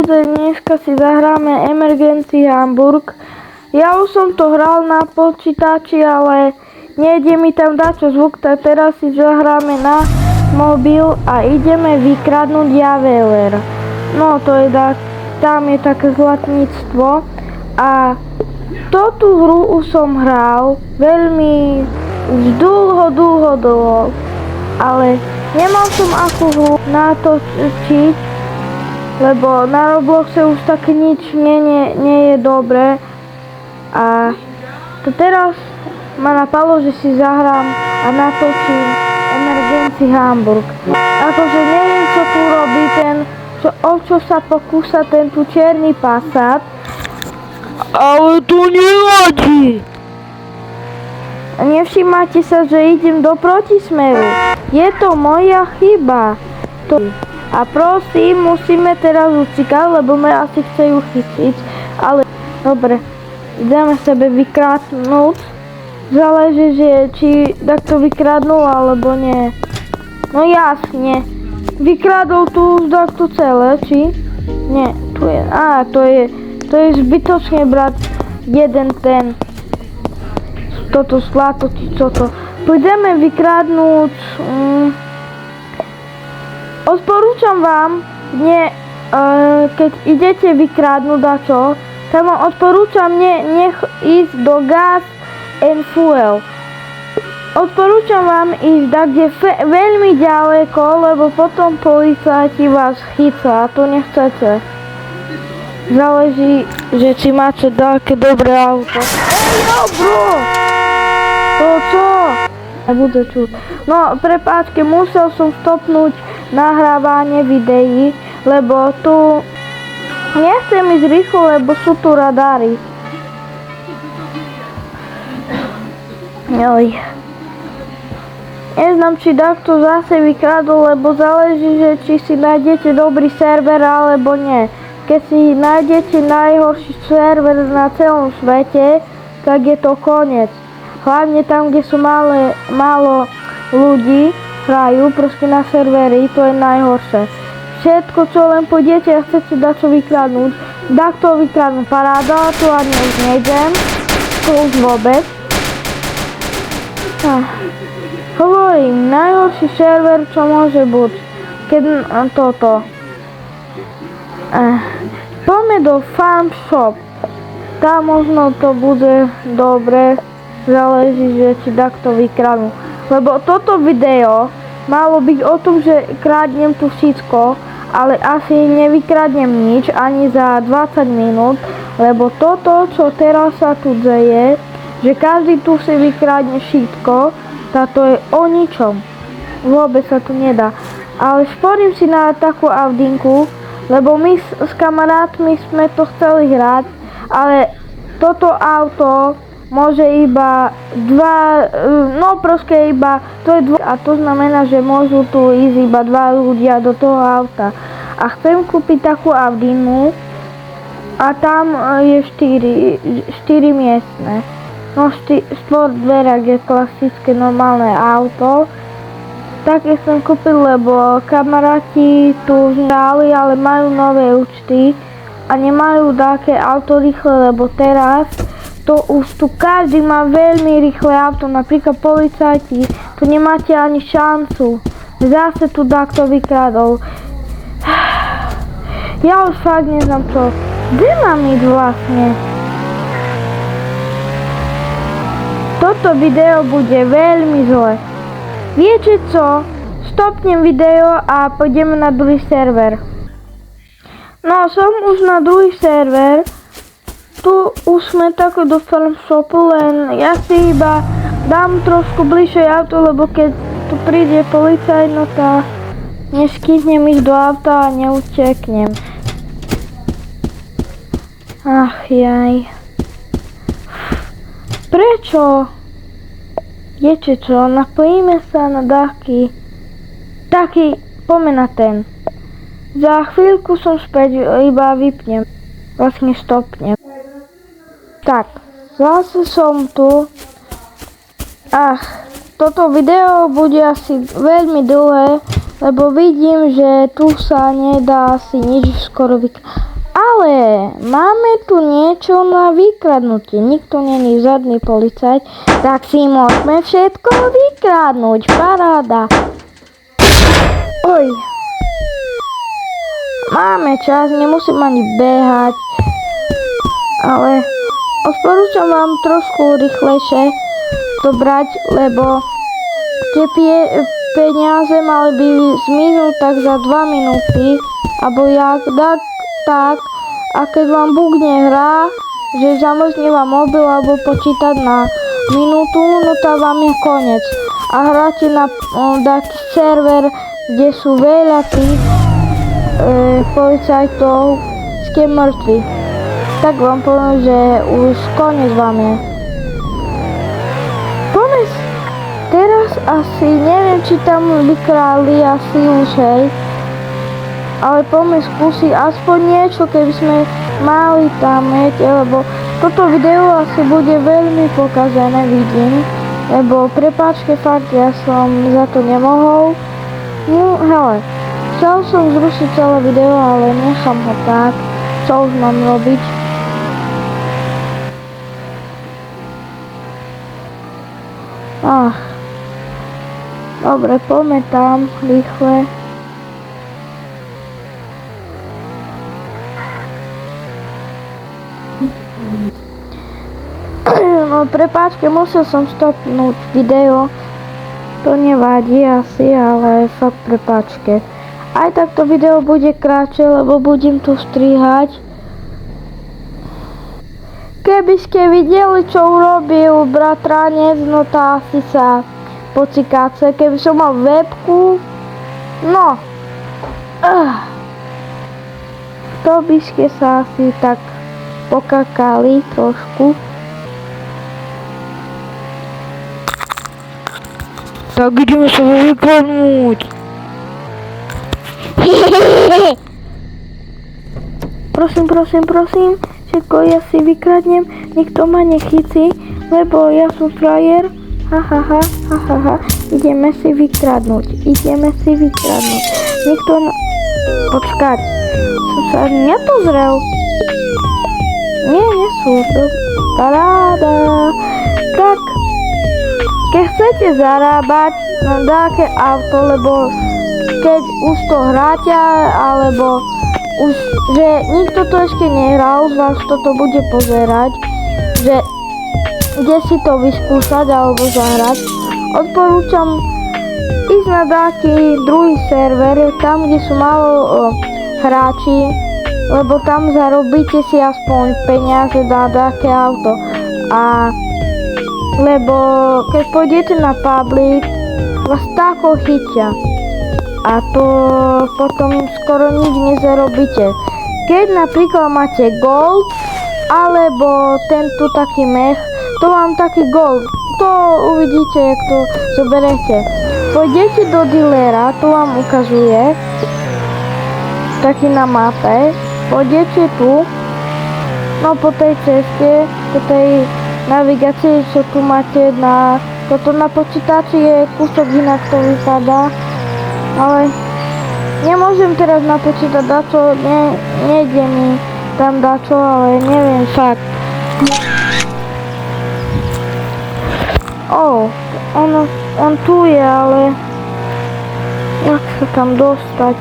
takže dneska si zahráme Emergency Hamburg. Ja už som to hral na počítači, ale nejde mi tam dať zvuk, tak teraz si zahráme na mobil a ideme vykradnúť Javeler. No to je tam je také zlatníctvo a tú hru už som hral veľmi dlho, ale nemal som akú hru natočiť, lebo na Robloxe už také nič nie je dobré a to teraz ma napadlo, že si zahrám a natočím Emergency Hamburg. Akože neviem, čo tu robí o čo sa pokúsa ten tu čierny Passat, ale to nevadí. Nevšimáte sa, že idem do protismeru. Je to moja chyba. A prosím, musíme teraz ucikať, lebo ma asi chcejú chytiť. Ale dobre, ideme sebe vykradnúť. Záleží, že či takto vykradnú, alebo nie. No jasne. Vykradol tu takto celé, či? Nie, tu je. To je zbytočne brať jeden ten toto zlato, či toto. Pôjdeme vykradnúť. Odporúčam vám, keď idete vykradnúť dačo, tak vám odporúčam nech ísť do Gas and Fuel. Odporúčam vám ísť kde veľmi ďaleko, lebo potom policajti vás chytia a to nechcete. Záleží, že či máte také dobré auto. Bro! To čo? Nebude čuť. No, prepáčte, musel som stopnúť nahrávanie videí, lebo tu nechcem ísť rýchlo, lebo sú tu radary. Joj. Neznám, či takto zase vykradol, lebo záleží, že či si nájdete dobrý server, alebo nie. Keď si nájdete najhorší server na celom svete, tak je to koniec. Hlavne tam, kde sú málo ľudí hrajú proste na servery, to je najhoršie. Všetko, čo len pôjdete a chcete dačo vykradnúť, takto vykradnú paráda, tu ani už nejdem, to už vôbec. Hovorím, najhorší server, čo môže byť, keď toto. Poďme do Farm Shop, tam možno to bude dobre, záleží, že či takto vykradnú. Lebo toto video malo byť o tom, že kradnem tu všetko, ale asi nevykradnem nič ani za 20 minút, lebo toto, čo teraz sa tu deje, že každý tu si vykradne všetko, táto je o ničom. Vôbec sa tu nedá. Ale sporím si na takú Audinku, lebo my s kamarátmi sme to chceli hrať, ale toto auto môže iba to je a to znamená, že môžu tu ísť iba dva ľudia do toho auta. A chcem kúpiť takú Audinu a tam je 4 miestne. No Sport Dverak je klasické normálne auto. Také som kúpil, lebo kamaráti tu hrali, ale majú nové účty a nemajú také auto rýchle, lebo teraz to už tu každý má veľmi rýchle auto, napríklad policajti, tu nemáte ani šancu. Zase tu takto vykradol. Ja už fakt neznám čo. Kde mám ísť vlastne? Toto video bude veľmi zle. Viete čo? Stopnem video a pôjdeme na druhý server. No, som už na druhý server. Tu už sme tako do Farm Shopu, len ja si iba dám trošku bližšie auto, lebo keď tu príde policajt, no tak neskýtnem ísť do auta a neuteknem. Ach jaj. Prečo? Viete čo, napojíme sa na taký, poďme na ten. Za chvíľku som späť, iba vypnem, vlastne stopnem. Tak, zase som tu. Toto video bude asi veľmi dlhé, lebo vidím, že tu sa nedá asi nič skoro Ale máme tu niečo na vykradnutie. Nikto není žiadny policajt, tak si môžeme všetko vykradnúť. Paráda. Oj. Máme čas, nemusím ani behať. Ale odporúčam vám trošku rýchlejšie to brať, lebo tie peniaze mali by zmiznúť tak za 2 minúty. Alebo jak tak. A keď vám bukne hra, že zamrzne vám mobil alebo počítať na minútu, no to vám je koniec. A hráte na taký server, kde sú veľa tých policajtov, ste mŕtvi. Tak vám poviem, že už koniec vám je. Poďme teraz asi, neviem, či tam vykráli asi už, hej. Ale poďme skúsiť aspoň niečo, keby sme mali tam, lebo toto video asi bude veľmi pokazené, vidím. Lebo prepáčte, fakt, ja som za to nemohol. No, hele, chcel som zrušiť celé video, ale nechám ho tak. Co už mám robiť? Dobre, poďme tam, rýchle. No prepáčte, musel som stopnúť video. To nevadí asi, ale fakt prepáčte. Aj tak to video bude krátšie, lebo budem tu strihať. Keby ste videli, čo urobil bratranec, no to asi sa pocikáce. Keby som mal webku, no. To by ste sa asi tak pokakali trošku. Tak ideme sa vykradnúť. Prosím, všetko ja si vykradnem, nikto ma nechytí, lebo ja som frajer. Ideme si vykradnúť. Nikto Počkať, som sa ani nepozrel. Nie sú. Paráda. Tak. Keď chcete zarábať na nejaké auto, lebo keď už to hráte, alebo už, že nikto to ešte nehral, z vás toto bude pozerať, že kde si to vyskúšať alebo zahrať, odporúčam ísť na taký druhý server, tam, kde sú málo hráči, lebo tam zarobíte si aspoň peniaze na také auto. A lebo keď pôjdete na public, vás tako chytia a to potom skoro nič nezarobíte. Keď napríklad máte gold alebo tento taký mech, to mám taký gold, to uvidíte, jak to zoberete. Pôjdete do dealera, to vám ukazuje taký na mape, pôjdete tu, no po tej ceste, po tej navigácie, čo tu máte na toto na počítači, je kúsok inak to vypadá, ale nemôžem teraz napočítať dačo, nejde mi tam dačo, ale neviem fakt. On tu je, ale jak sa tam dostať?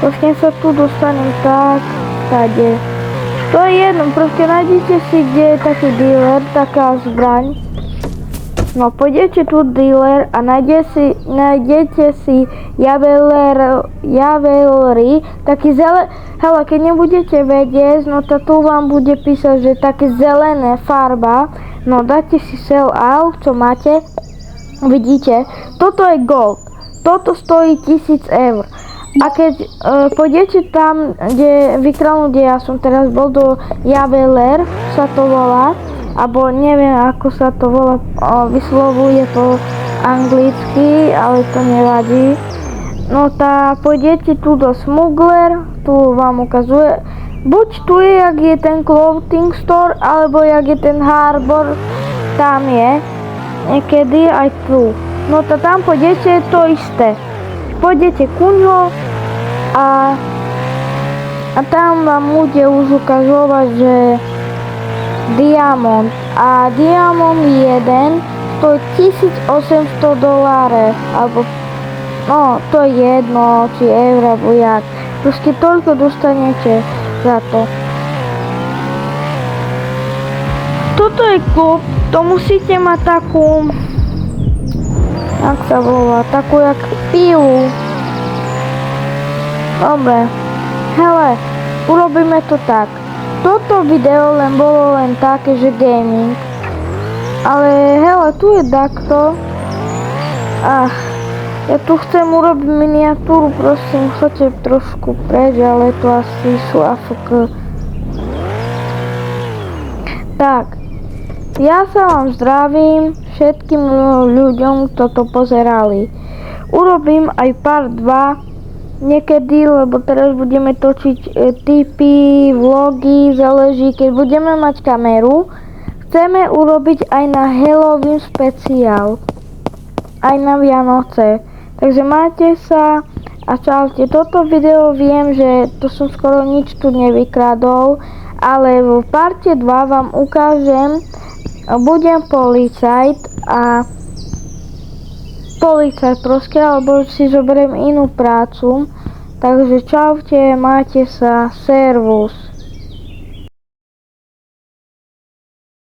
Vlastne sa tu dostanem tak, tady. To je jedno, proste nájdete si, kde je taký dealer, taká zbraň. No, pôjdete tu dealer a nájdete si javelry, taký hele, keď nebudete vedieť, no to tu vám bude písať, že také zelené farba, no dáte si sell all, čo máte, vidíte, toto je gold, toto stojí 1000 eur. A keď pôjdete tam, kde vykradnúť, kde ja som teraz bol, do Javeler sa to volá, alebo neviem, ako sa to volá, vyslovuje po anglicky, ale to nevadí. No tak pôjdete tu do Smuggler, tu vám ukazuje, buď tu je, jak je ten clothing store, alebo jak je ten harbor, tam je, niekedy aj tu. No tak tam pôjdete to isté. Pôjdete ku ňo a a tam vám bude už ukazovať, že diamond a diamond 1 stojí $1800, alebo no to je jedno, či eur, alebo jak. Proste toľko dostanete za to. Toto je klub, to musíte mať takú, jak sa volá, takú jak pilu. Dobre, hele, urobíme to tak. Toto video bolo len také, že gaming. Ale hele, tu je takto. Ja tu chcem urobiť miniatúru, prosím, choďte trošku preč, ale tu asi sú AFK. Tak, ja sa vám zdravím všetkým ľuďom, kto to pozerali. Urobím aj part 2 niekedy, lebo teraz budeme točiť tipy, vlogy, záleží, keď budeme mať kameru. Chceme urobiť aj na Halloween špeciál, aj na Vianoce. Takže majte sa a čaute. Toto video viem, že to som skoro nič tu nevykradol, ale v parte 2 vám ukážem, budem policajt a policajt proste, alebo si zoberiem inú prácu. Takže čaute, majte sa, servus.